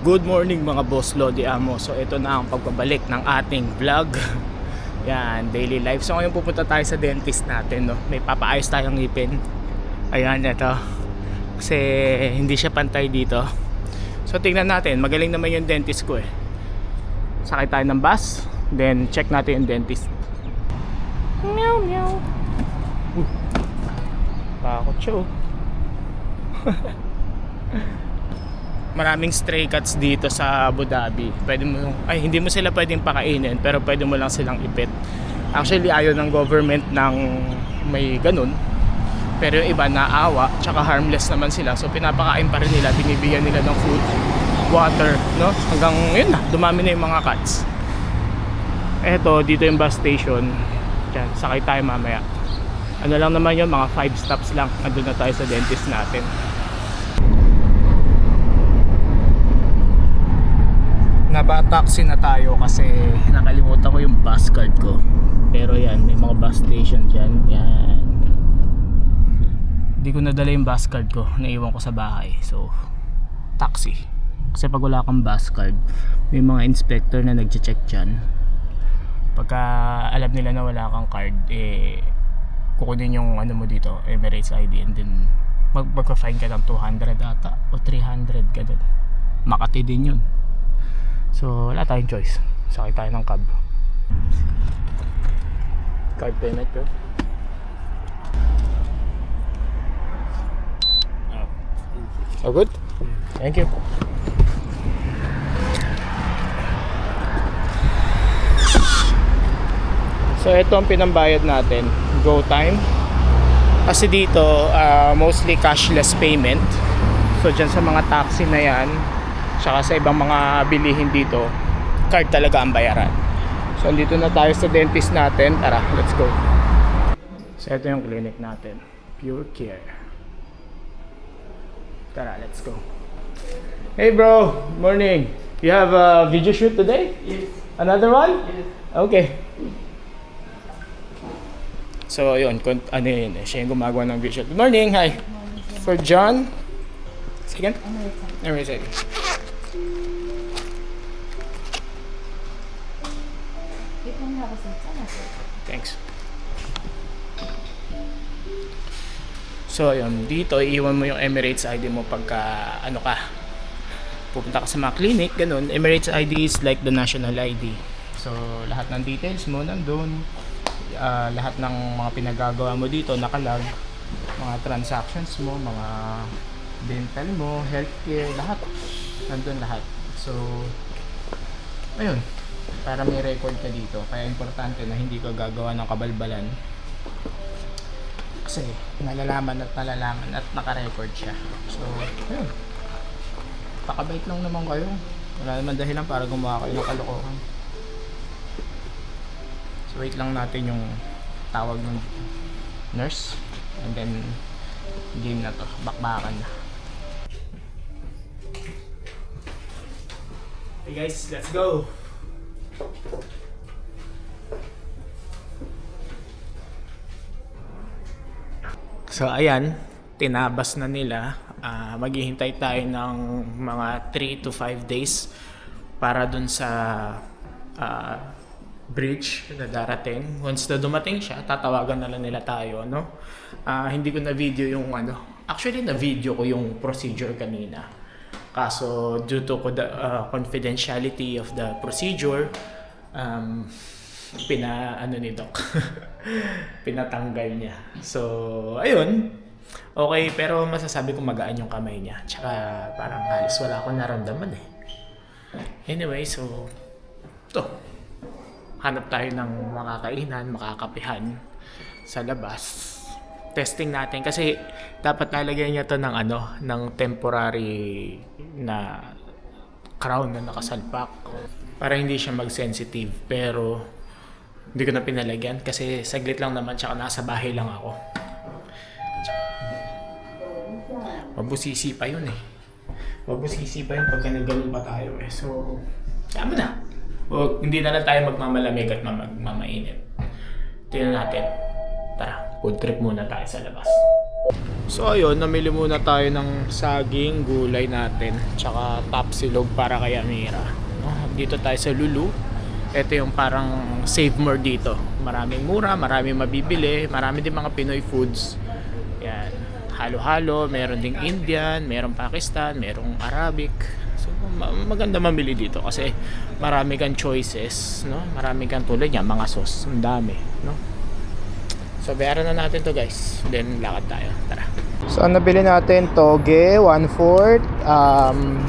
Good morning mga boss Lodi Amo. So ito na ang pagbabalik ng ating vlog. Yan, daily life. So ngayon pupunta tayo sa dentist natin, no. May papaayos tayong ngipin. Ayan, ito. Kasi hindi siya pantay dito. So tingnan natin, magaling naman yung dentist ko eh. Sakay tayo ng bus, then check natin yung dentist. Meow meow. Takot siya oh. Maraming stray cats dito sa Abu Dhabi. Hindi mo sila pwedeng pakainin, pero pwede mo lang silang ipit. Actually ayaw ng government ng may ganun, pero yung iba naawa, tsaka harmless naman sila, so pinapakain pa rin nila, binibigyan nila ng food, water, no? Hanggang yun na, dumami na yung mga cats. Eto, dito yung bus station. Diyan, sakay tayo mamaya. Ano lang naman yun, mga 5 stops lang, andun na tayo sa dentist natin. Napa-taxi na tayo kasi nakalimutan ko yung bus card ko. Pero yan, may mga bus station dyan. Yan. Hindi ko nadala yung bus card ko, naiwan ko sa bahay. So, taxi. Kasi pag wala kang bus card, may mga inspector na nagche-check dyan. Pagka alam nila na wala kang card, kukunin yung ano mo dito, Emirates ID, and then magpa-fine ka ng 200 ata o 300 ganun. Makati din yun. So wala tayong choice, sakay tayo ng cab. Card payment ko. Oh good? Thank you. So ito ang pinambayad natin, Go Time. Kasi dito mostly cashless payment. So dyan sa mga taxi na yan, saka sa ibang mga bilihin dito, card talaga ang bayaran. So andito na tayo sa dentist natin. Tara, let's go. So ito yung clinic natin, Pure Care. Tara, let's go. Hey bro, morning. You have a video shoot today? Yes. Another one? Yes. Okay. So yun, ano yun, siya yung gumagawa ng visual. Good morning, hi. For John. Second? American. Thanks. So ayun, dito iiwan mo yung Emirates ID mo pagka ano ka, pupunta ka sa mga clinic, ganun. Emirates ID is like the national ID. So lahat ng details mo nandun, lahat ng mga pinagagawa mo dito nakalag, mga transactions mo, mga dental mo, healthcare, lahat nandun lahat. So ayun, para may record ka dito. Kaya importante na hindi ka gagawa ng kabalbalan, kasi nalalaman at naka-record siya. So ayun, pakabait lang naman kayo, wala naman dahilan para gumawa kayo ng kalokohan. So wait lang natin yung tawag ng nurse, and then game na to, bakbakan na. Hey guys, let's go. So ayan, tinabas na nila. Maghihintay tayo ng mga 3 to 5 days para dun sa bridge na darating. Once na dumating siya, tatawagan na lang nila tayo, no? Hindi ko na video yung ano. Actually, na video ko yung procedure kanina. Kaso due to the confidentiality of the procedure, ni Doc. Pinatanggal niya. So, ayun. Okay, pero masasabi ko magaan yung kamay niya. Tsaka parang halos wala akong naramdaman eh. Anyway, so to. Hanap tayo ng makakainan, makakapihan sa labas. Testing natin kasi dapat lalagyan niya to ng ng temporary na crown na nakasalpak para hindi siya mag-sensitive, pero hindi ko na pinalagyan kasi saglit lang naman, tsaka nasa bahay lang ako. Mabusisi pa yun eh. Mabusisi pa yun pagka nagganun pa tayo eh. So, sama na. O hindi na lang tayo magmamalamig at magmamainit. Tingnan natin. Tara, food trip muna tayo sa labas. So ayun, namili muna tayo ng saging, gulay natin, tsaka tapsilog para kay Amira. No? Dito tayo sa Lulu. Ito yung parang save more dito. Maraming mura, maraming mabibili, marami din mga Pinoy foods. Yan, halo-halo, meron ding Indian, meron Pakistan, merong Arabic. So maganda mamili dito kasi marami kang choices, no? Marami kang tulad niya, mga sauce, ang dami, no? So bayaran na natin to guys. Then lakad tayo. Tara. So ang nabili natin toge, 1/4,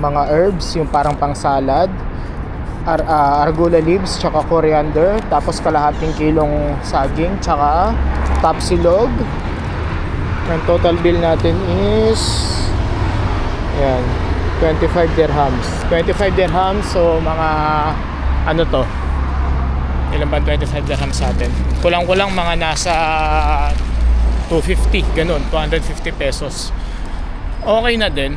mga herbs, yung parang pang salad, arugula leaves, tsaka coriander, tapos kalahating kilong saging, tsaka tapsilog. Ang total bill natin is ayan, 25 dirhams. 25 dirhams, so mga ano to? Ilan ba 25 dirhams sa atin? Kulang-kulang mga nasa 250, ganun, 250 pesos. Okay na din,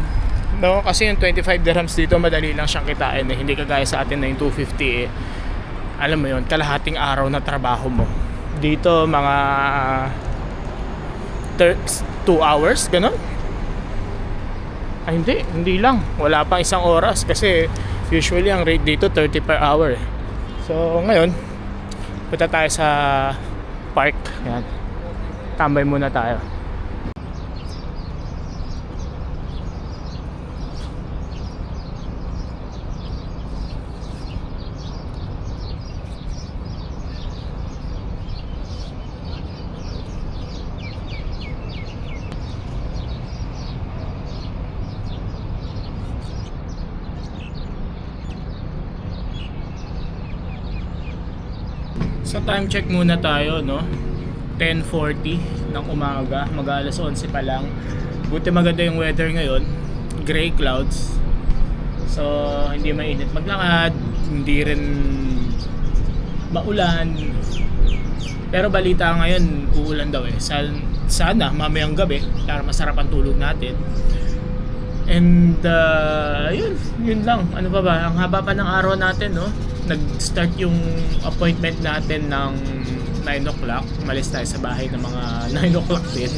no? Kasi yung 25 dirhams dito madali lang siyang kitain eh. Hindi kagaya sa atin na yung 250 eh. Alam mo yun, kalahating araw na trabaho mo. Dito mga 2 hours, ganun. Ay hindi lang. Wala pang isang oras kasi usually ang rate dito 30 per hour eh. So ngayon, punta tayo sa park. Yan. Tambay muna tayo. Sa time check muna tayo, no? 10:40 ng umaga, mag-alas 11 pa lang. Buti maganda yung weather ngayon, gray clouds. So hindi mainit maglakad, hindi rin maulan. Pero balita ngayon uulan daw eh. Sana mamayang gabi para masarap ang tulog natin. And yun lang. Ano pa ba? Ang haba pa ng araw natin, no? Nag-start yung appointment natin ng 9 o'clock. Umalis tayo sa bahay ng mga 9 o'clock din.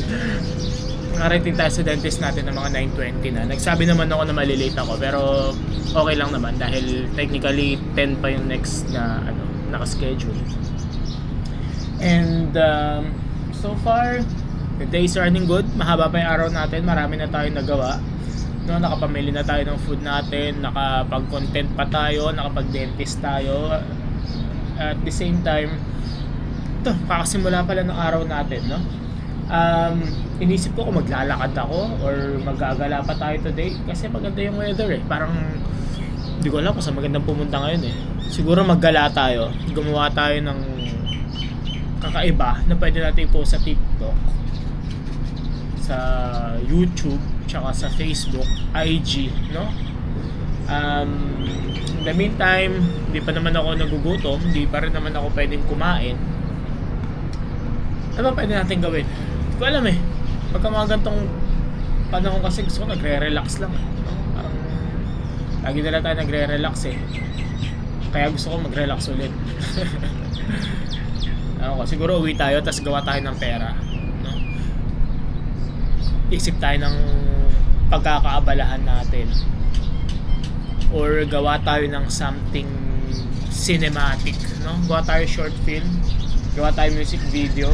Nakarating tayo sa dentist natin ng mga 9:20 na. Nagsabi naman ako na malilate ako, pero okay lang naman dahil technically 10 pa yung next na naka-schedule. And so far the day is running good. Mahaba pa yung araw natin. Marami na tayong nagawa. No, nakapamili na tayo ng food natin, nakapag-content pa tayo, nakapag-dentist tayo. At the same time, kakasimula pala ng araw natin, no? Inisip ko kung maglalakad ako or maggagala pa tayo today kasi maganda yung weather eh. Parang hindi ko alam kung saan magandang pumunta ngayon eh. Siguro maggala tayo, gumawa tayo ng kakaiba na pwede natin i-post sa TikTok, sa YouTube, tsaka sa Facebook, IG, no? In the meantime, hindi pa naman ako nagugutom, hindi pa rin naman ako pwedeng kumain. Ano ba pwede natin gawin? Hindi ko alam eh. Pagka mga gantong panahon kasi gusto ko nagre-relax lang eh, no? Parang lagi na lang tayo nagre-relax eh. Kaya gusto ko mag-relax ulit. Siguro uwi tayo tapos gawa tayo ng pera, no? Isip tayo ng pagkakaabalahan natin or gawa tayo ng something cinematic, no? Gawa tayo short film, gawa tayo music video,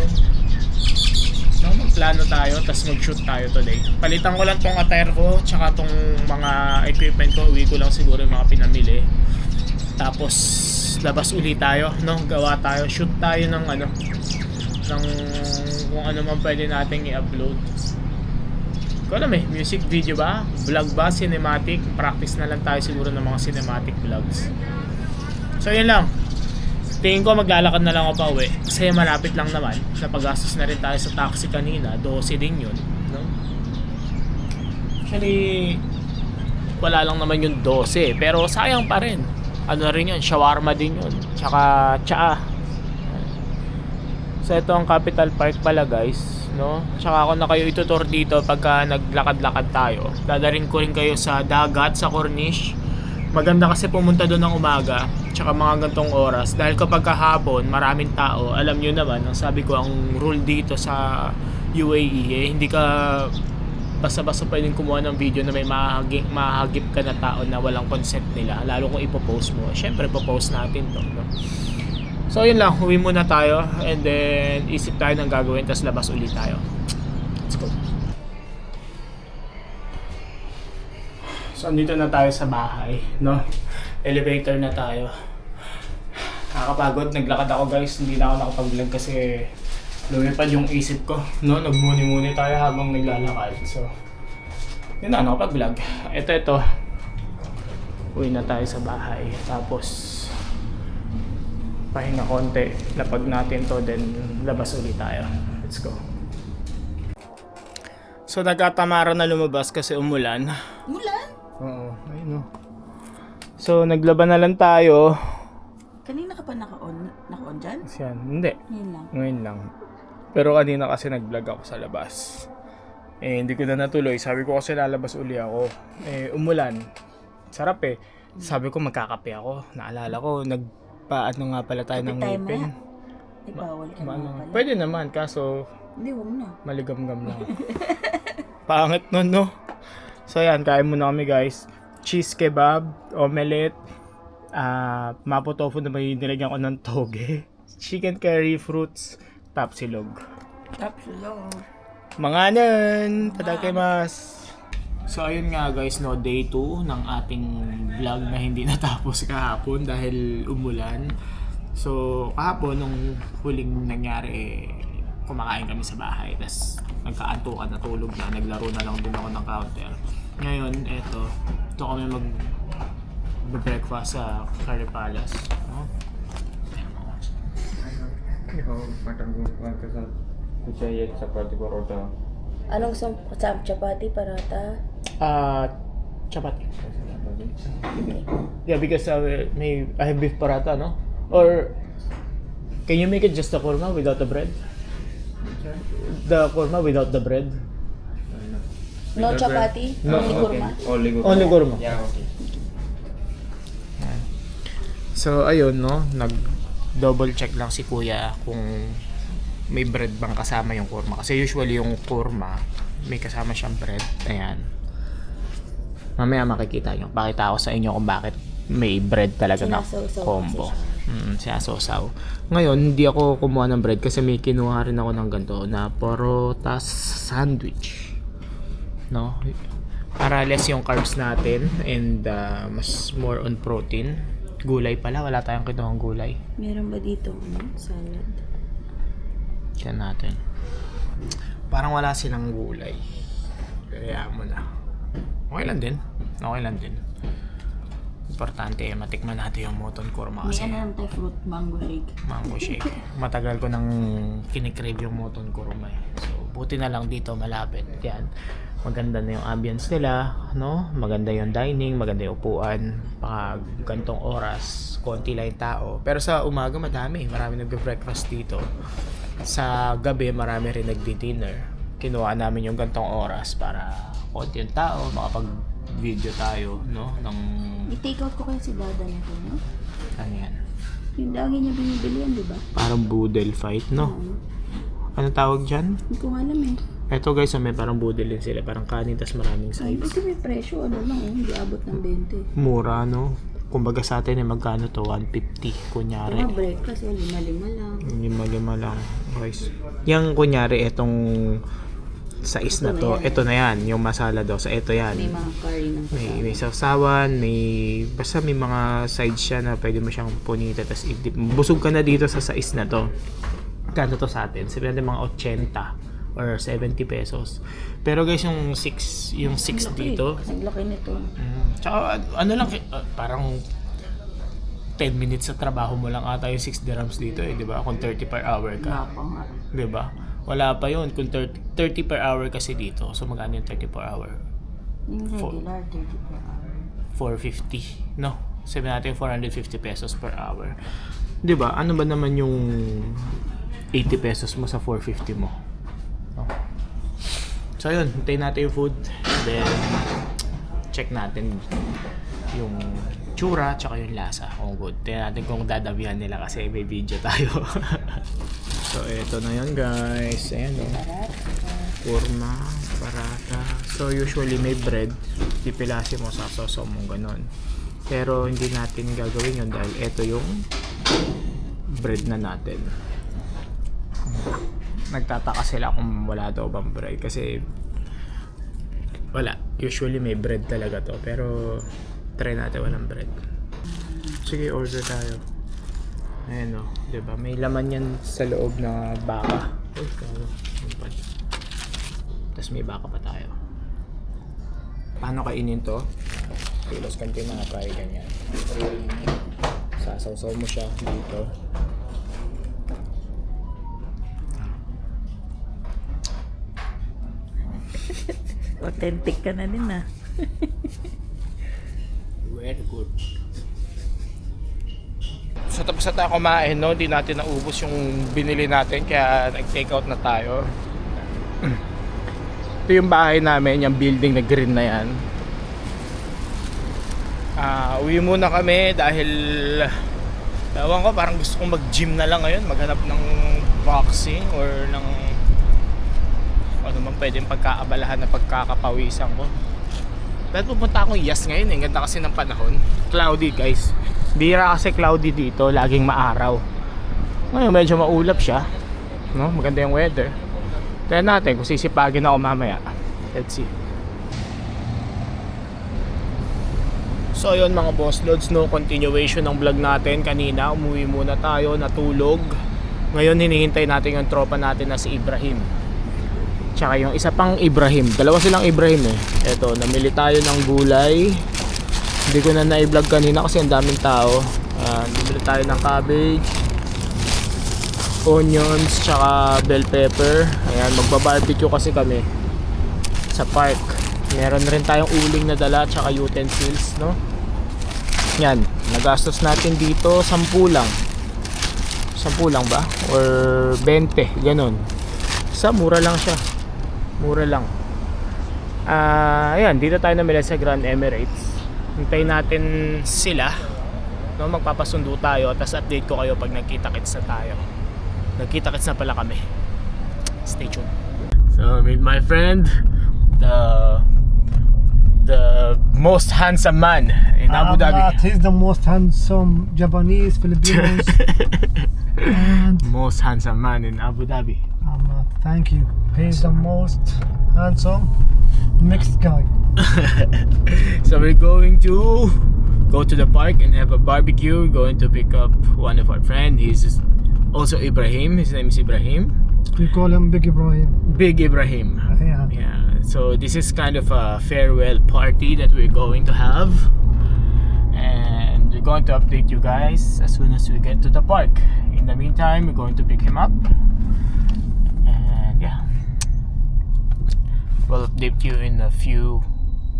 no? Magplano tayo tapos mag-shoot tayo today. Palitan ko lang tong attire ko tsaka tong mga equipment ko. Uwi ko lang siguro yung mga pinamili, tapos labas uli tayo, no? Gawa tayo, shoot tayo ng ng kung ano man pwede nating i-upload. Ko alam eh, music video ba? Vlog ba? Cinematic? Practice na lang tayo siguro ng mga cinematic vlogs. So yun lang. Tingin ko maglalakad na lang ako pa uwi kasi malapit lang naman. Napagastos na rin tayo sa taxi kanina, 12 din yun, no? Actually wala lang naman yung 12 pero sayang pa rin. Ano rin yun, shawarma din yun, tsaka tsaa. So ito ang Capital Park pala guys, no? Tsaka ako na kayo itutur dito pagka naglakad-lakad tayo. Dadaling ko rin kayo sa dagat, sa Corniche. Maganda kasi pumunta doon ng umaga, tsaka mga gantong oras. Dahil kapag kahapon, maraming tao, alam nyo naman, ang sabi ko, ang rule dito sa UAE eh, hindi ka basta-basta pwedeng kumuha ng video na may mahagip ka na tao na walang consent nila, lalo kung ipopost mo. Syempre ipopost natin to, no? So yun lang, uwi muna tayo and then isip tayo ng gagawin, tapos labas ulit tayo. Let's go. So andito na tayo sa bahay, no? Elevator na tayo. Nakakapagod, naglakad ako guys, hindi na ako nakapag-vlog kasi lumipad yung isip ko, no? Nagmuni-muni tayo habang naglalakad. So, yun na, nakapag-vlog. Ito. Uwi na tayo sa bahay. Tapos, pahinga konti. Lapag natin to, then labas ulit tayo. Let's go. So, nagkatamara na lumabas kasi umulan. Umulan? Oo, ayun o. So, naglaban na lang tayo. Kanina ka pa naka-on dyan? Yan, hindi. Ngayon lang. Ngayon lang. Pero kanina kasi nag-vlog ako sa labas. Eh, hindi ko na natuloy. Sabi ko kasi lalabas uli ako. Eh, umulan. Sarap eh. Sabi ko magkakape ako. Naalala ko, nagpaano nga pala tayo ng Kape tayo ngipin. maya. Ay, bawal ka naman pala. Pwede naman, kaso Hindi, huwag na. maligam-gam lang. Pangit nun, no? So yan, kain muna kami guys. Cheese kebab, omelette, mapo tofu na may nilagyan ko ng toge, chicken curry, fruits, tapsilog. Tapsilog. Manganan! Tadakimasu! So ayun nga guys, no, day 2 ng ating vlog na hindi natapos kahapon dahil umulan. So kahapon nung huling nangyari, kumakain kami sa bahay, tapos nagkaantukan, natulog na, naglaro na lang din ako ng counter. Ngayon, ito kami mag-breakfast sa Curry Palace. No? Mutton के साथ कुछ चाहिए चपाती paratha Anong chapati, parata? Chapati. Yeah, because I have beef paratha, no? Or can you make it just the korma without the bread? The korma without the bread? No chapati? No, Only kurma? Only korma. yeah okay So ayun, no, nag-double check lang si kuya kung may bread bang kasama yung kurma. Kasi usually yung kurma, may kasama siyang bread. Ayan. Mamaya makikita nyo. Pakita ko sa inyo kung bakit may bread talaga na Sinasawsaw combo. kasi Sinasawsaw. Ngayon, hindi ako kumuha ng bread kasi may kinuha rin ako ng ganito na porotas sandwich. No? Para less yung carbs natin and mas more on protein. Gulay pala, wala tayong kinuhang gulay. Meron ba dito salad? Yan natin. Parang wala silang gulay. Kaya mo na. Okay lang din. Okay lang din. Importante, matikman natin yung moton kurma May kasi ano tayo fruit mango shake. mango shake. Matagal ko nang kinikrave yung moton kurma eh. So, buti na lang dito malapit. Yan. Maganda na yung ambience nila, no? Maganda yung dining, maganda yung upuan. Pag gantong oras, konti lang yung tao. Pero sa umaga marami nagbe-breakfast dito. Sa gabi marami rin nagdi-dinner. Kinuha namin yung gantong oras para konti yung tao, makapag-video tayo, no? I-take out ko kayo si Dada na ito, no? Ano yan? Yung lagi niya binibili yan, di ba? Parang boodle fight, no? Ano tawag dyan? Hindi ko alam eh. Eto guys, may parang boodle din sila. Parang kanin, tas maraming Ay, sides. ito may presyo, ano lang, hindi abot ng 20. Mura, no? Kumbaga sa atin, magkano to? 150, kunyari. Mga breakfast, 5-5 lang. 5 lang, guys. Yung kunyari, etong sais na to. Ito na yan, yung masala daw. Sa ito yan. May mga curry ng May sawsawan, basta may mga sides siya na pwede mo siyang punita. Tas i-dip. Busog ka na dito sa sais na to. Kano to sa atin? Sabi natin mga 80 or 70 pesos. Pero guys, yung 6 dito. Ang laki nito. Tsaka ano lang, parang 10 minutes sa trabaho mo lang ata yung 6 dirhams dito eh, di ba? Kung 30 per hour ka. Wala pa nga. Di ba? Wala pa yun. Kung 30 per hour kasi dito. So magkano yung 30 per hour? Yung regular, 30 per hour. 450. No? Sabi natin 450 pesos per hour. Di ba? Ano ba naman yung 80 pesos mo sa 450 mo? No? So yun, hintayin natin yung food. Then, check natin yung tsura tsaka yung lasa. Kung good. Tingnan natin kung dadabihan nila kasi may video tayo. So, eto na yun guys. Ayan o. kurma, parata. So usually may bread, pipilasin mo sa soso mo ganon. Pero hindi natin gagawin yun dahil ito yung bread na natin. Nagtataka sila kung wala daw bang bread kasi wala. Usually may bread talaga to pero try natin walang bread. Sige, order tayo. Ayan o, diba? May laman yan sa loob na baka. Uy, kano. Tapos may baka pa tayo. Paano kainin to? Kilos kang tinapay, ganyan. Sasawsaw mo siya dito. Authentic ka na din ah. Very good. So tapos na tayo kumain, no? Hindi natin naubos yung binili natin kaya nag-take out na tayo. Ito yung bahay namin, yung building na green na yan. Uwi muna kami dahil ewan ko, parang gusto kong mag-gym na lang ngayon, maghanap ng boxing or ng ano man pwedeng pagkaabalahan na pagkakapawisan ko. Dahil pupunta akong Yas ngayon, ganda kasi ng panahon. Cloudy guys. Bira kasi cloudy dito, laging maaraw. Ngayon medyo maulap siya, no? Maganda yung weather. Tignan natin kung sisipagin ako mamaya. Let's see. So yun mga boss loads, no, continuation ng vlog natin kanina. Umuwi muna tayo, natulog. Ngayon hinihintay natin yung tropa natin na si Ibrahim. Tsaka yung isa pang Ibrahim. Dalawa silang Ibrahim eh. Eto, namili tayo ng gulay. Hindi ko na na-vlog kanina kasi ang daming tao. Namili tayo ng cabbage, onions, tsaka bell pepper. Ayan, magba-barbecue kasi kami sa park. Meron rin tayong uling na dala tsaka utensils, no? Yan, nagastos natin dito 10 lang. 10 lang ba? Or 20, ganun. Sa mura lang siya. Mura lang. Ayan, dito tayo namili sa Grand Emirates. Hintayin natin sila, no? Magpapasundo tayo. Tapos update ko kayo pag nagkita-kits na tayo. Nagkita-kits na pala kami. Stay tuned. So, meet my friend, the most handsome man in Abu Dhabi. He's the most handsome Japanese, Filipinos. And Most handsome man in Abu Dhabi. thank you. He's the most handsome mixed guy. So we're going to go to the park and have a barbecue. We're going to pick up one of our friends. He's also Ibrahim. His name is Ibrahim. We call him Big Ibrahim. Big Ibrahim. Yeah. Yeah. So this is kind of a farewell party that we're going to have. And we're going to update you guys as soon as we get to the park. In the meantime, we're going to pick him up. And yeah. We'll update you in a few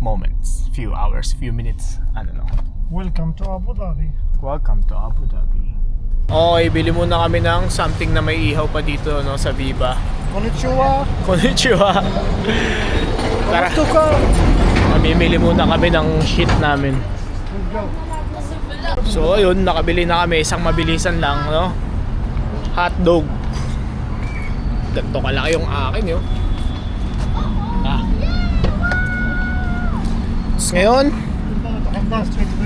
moments, few hours, few minutes. I don't know. Welcome to Abu Dhabi. Welcome to Abu Dhabi. Okay, bili muna kami ng something na may ihaw pa dito, no, sa Viva. Konnichiwa. Konnichiwa. Tara, mamimili muna kami ng shit namin. Let's go. So ayun, nakabili na kami, isang mabilisan lang, no? Hotdog. Ganito kalaki yung akin, yun. Tapos ngayon,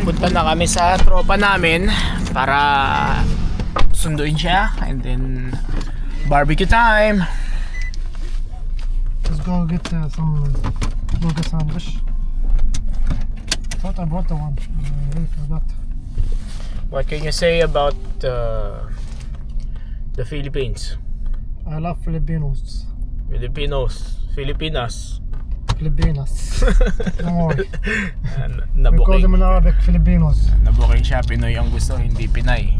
punta na kami sa tropa namin para sunduin siya and then barbecue time. Let's go get some burger sandwich. Thought I brought the one. I forgot. What can you say about the Philippines? I love Filipinos. Filipinas. Filipinas. Don't worry. We call Nabuking. them in Arabic Filipinos. Nabuking siya, Pinoy ang gusto, hindi Pinay.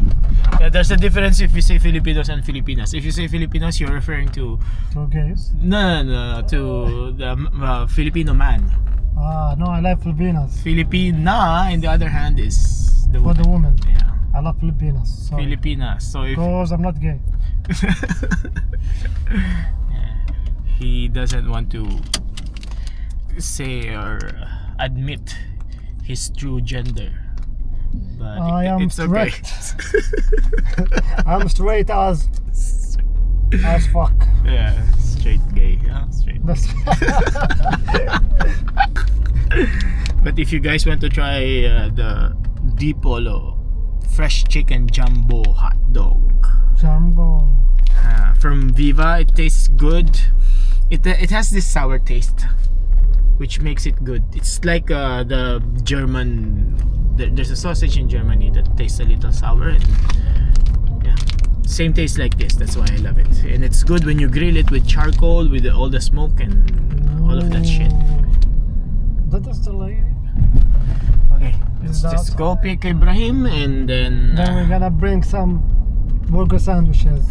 Yeah, there's a difference if you say Filipinos and Filipinas. If you say Filipinos, you're referring to Two gays. no, to the Filipino man. No, I like Filipinas. Filipina, in the other hand, is the For woman. the woman. Yeah, I love Filipinas. Sorry. Filipinas. So if Because I'm not gay. he doesn't want to say or admit his true gender, but I am it's okay. I'm straight as fuck. Yeah, Straight gay. Yeah, straight. Best. But if you guys want to try the Dipolo fresh chicken jumbo hot dog Jumbo. from Viva, it tastes good. It has this sour taste, which makes it good. It's like the German. There's a sausage in Germany that tastes a little sour, and yeah, same taste like this. That's why I love it. And it's good when you grill it with charcoal, with all the smoke and all of that shit. That is the lady. Okay, let's just go pick Ibrahim, and then Then we're gonna bring some burger sandwiches.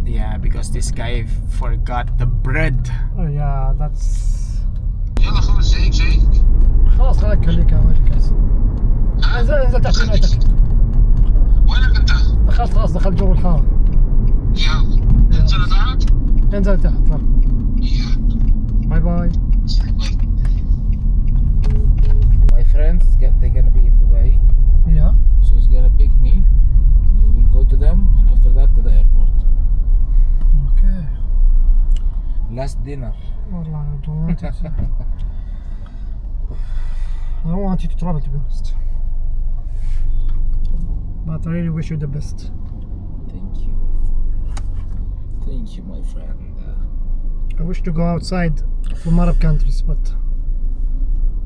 yeah, because this guy forgot the bread. Oh yeah, that's. يلا خبز زيك خلاص خليك اوريك انزل تحت بيتك. وينك انت؟ دخلت خلاص دخلت جو الحاره. يلا انزل تحت انزل تحت يلا. باي باي. My friends, they're gonna be in Dubai, Yeah. so he's gonna pick me. We will go to them, and after that to the airport. Okay. Last dinner. والله I don't want it. I don't want you to travel, to be honest. But I really wish you the best. Thank you. Thank you, my friend. I wish to go outside from Arab countries, but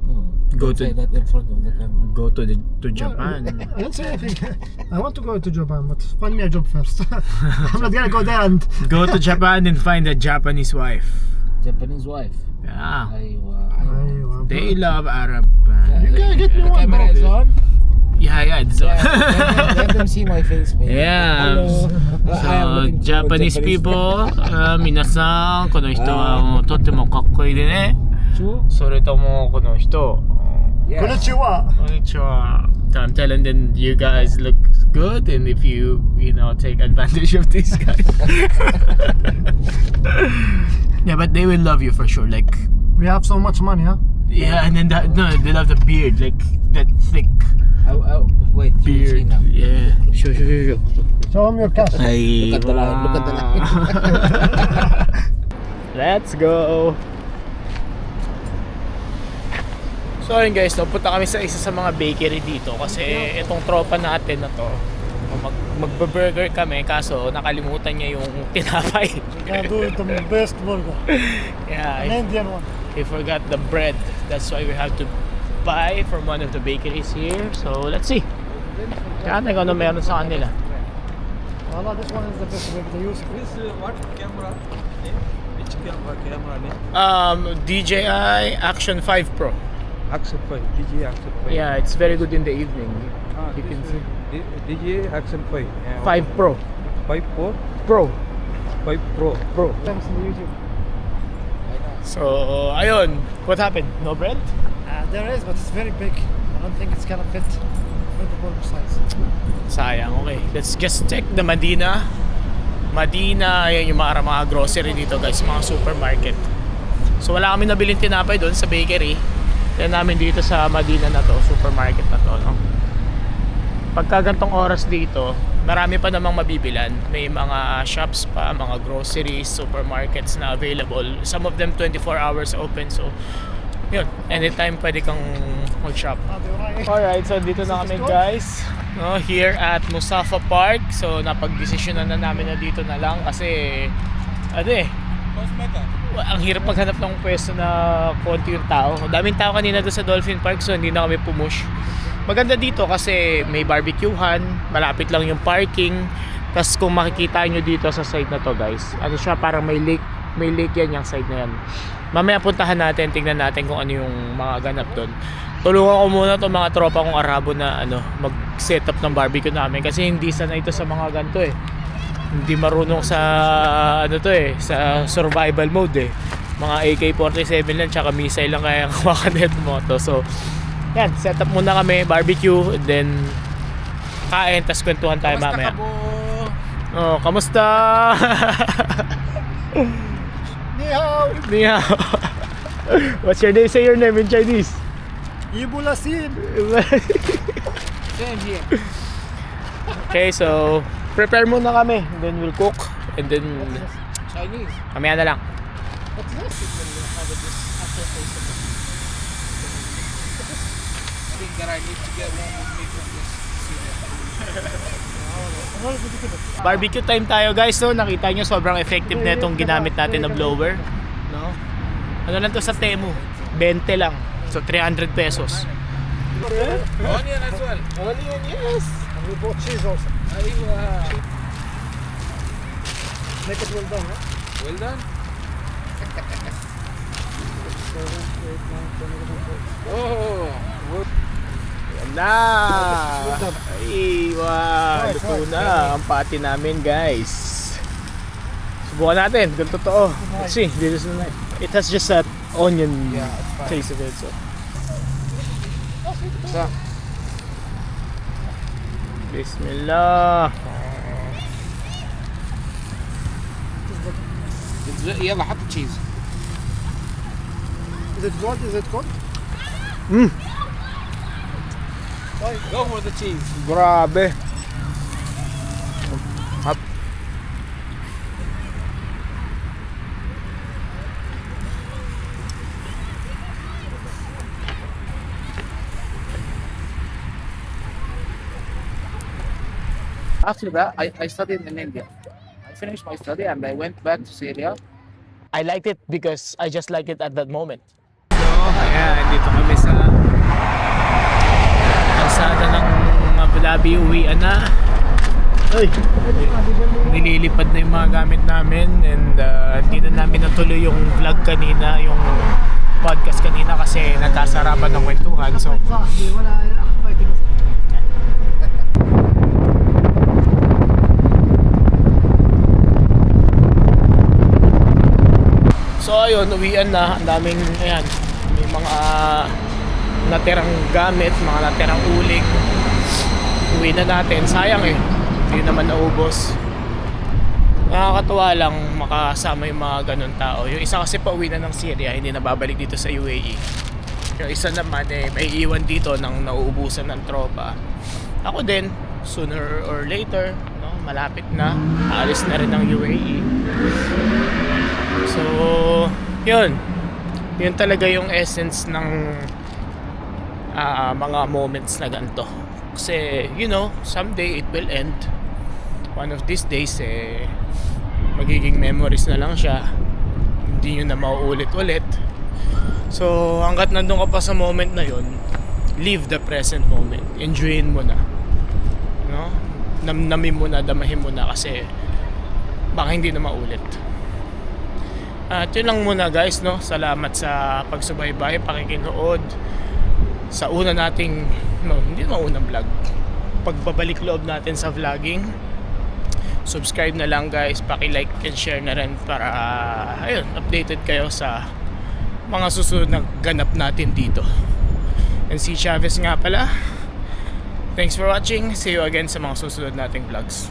No, Go don't to- say that in front of the camera. Go to Japan. I didn't say anything. I want to go to Japan, but find me a job first. I'm not gonna go there and Go to Japan and find a Japanese wife. Japanese wife. Yeah, Aywa. they love Arab. You gotta get me The one, camera bro. is on. Yeah, it's Let them see my face, man. Yeah. Hello. I am So, looking for Japanese people, 皆さん、この人はとってもかっこいいでね。 True? それともこの人、 Yeah. Konnichiwa. こんにちは。I'm telling them you guys look good, and if you know take advantage of these guys. Yeah, but they will love you for sure. Like, We have so much money, huh? yeah, and then no, they love the beard, like that thick Wait, you will see beard. now. Yeah, sure. Show them your cash. Ay, Look at the line, look at the line. Let's go. So ayun guys, punta kami sa isa sa mga bakery dito kasi itong tropa natin na to, magbe-burger kami kaso nakalimutan niya yung tinapay. We're gonna do the best burger. Yeah, An Indian one. he forgot the bread. That's why we have to buy from one of the bakeries here. So let's see. Kaya kung ano meron sa kanila. Wallah, this one is the best burger they use. What camera? Which camera name? DJI Action 5 Pro. Action 5. DJ Action 5. Yeah, it's very good in the evening. You This can is see. DJ Action 5. 5 Pro. 5 4. Pro. 5 Pro. Pro. Thanks in YouTube. So, ayun. What happened? No bread? There is, but it's very big. I don't think it's gonna fit with the burger size. Sayang. Okay. Let's just check the Madina. Madina, ayun yung mga grocery dito guys. Mga supermarket. So, wala kami nabiling tinapay doon sa bakery. Yan namin dito sa Madina na to. Supermarket na to. No? Pagka gantong oras dito, marami pa namang mabibilan. May mga shops pa, mga groceries, supermarkets na available. Some of them 24 hours open. So, yun. Anytime pwede kang mag-shop. Alright, so dito na kami guys. No, here at Musafa Park. So, napag-desisyonan na namin na dito na lang kasi ano eh. Ang hirap maghanap ng pwesto na konti yung tao. Daming tao kanina doon sa Dolphin Park so hindi na kami pumush. Maganda dito kasi may barbecuehan, malapit lang yung parking. Tapos kung makikita nyo dito sa side na to guys, ano siya, parang may lake yan yung side na yan. Mamaya puntahan natin, tingnan natin kung ano yung mga ganap doon. Tulungan ko muna itong mga tropa kong Arabo na mag-set up ng barbecue namin kasi hindi sanay ito sa mga ganito eh. Hindi marunong sa sa survival mode eh. Mga AK-47 lang tsaka missile lang kaya makanet mo to. So yan, set up muna kami, barbecue, and then kain, tas kwentuhan tayo mamaya. Oh, kamusta? Ni hao. Ni hao. What's your name? Say your name in Chinese. Ibulasin. Same here. Okay, so prepare muna kami, and then we'll cook, and then Chinese. mamaya na lang. What's this? I think that I need to get one with me from this Barbecue time tayo guys, no? Nakita nyo sobrang effective na itong ginamit natin na blower, no? Ano lang to sa Temu, 20 lang, so 300 pesos. Onion as well. Onion, yes. And we bought cheese also. Aywa. Make it well done, huh? Well done. Oh, Yan na! Ay, wow! Luto na ang pati namin guys. Subukan natin kung totoo. Let's see, this is the knife. It has just that onion taste of it. So. Bismillah. يلا حط cheese. Is it good? Is it good? Go for the cheese. Grabe. Hap. After that, I studied in India. I finished my study and I went back to Syria. I liked it because I just liked it at that moment. So, ayan, dito kami sa kalsada ng Abu Dhabi, uwian na. Ay, nililipad na yung mga gamit namin and hindi na namin natuloy yung vlog kanina, yung podcast kanina kasi nagkasarapan ng kwentuhan. So, so ayun, uwian na. Ang daming, ayan, may mga natirang gamit, mga natirang uling. Uwi na natin. Sayang eh, hindi naman naubos. Nakakatuwa lang makasama yung mga ganun tao. Yung isa kasi pa uwi na ng Syria, hindi na babalik dito sa UAE. Yung isa naman eh, may iwan dito nang nauubusan ng tropa. Ako din, sooner or later, no, malapit na, aalis na rin ng UAE. So, yun talaga yung essence ng mga moments na ganito. Kasi, you know, someday it will end. One of these days, magiging memories na lang siya. Hindi nyo na mauulit-ulit. So, hanggat nandun ka pa sa moment na yun, live the present moment. Enjoyin mo na. No? Namnamin mo na, damahin mo na kasi baka hindi na maulit. At yun lang muna guys, no? Salamat sa pagsubaybay, pakikinood sa una nating, no, hindi naman unang vlog, pagbabalik loob natin sa vlogging. Subscribe na lang guys, paki-like and share na rin para ayun, updated kayo sa mga susunod na ganap natin dito. And si Chavez nga pala. Thanks for watching. See you again sa mga susunod nating vlogs.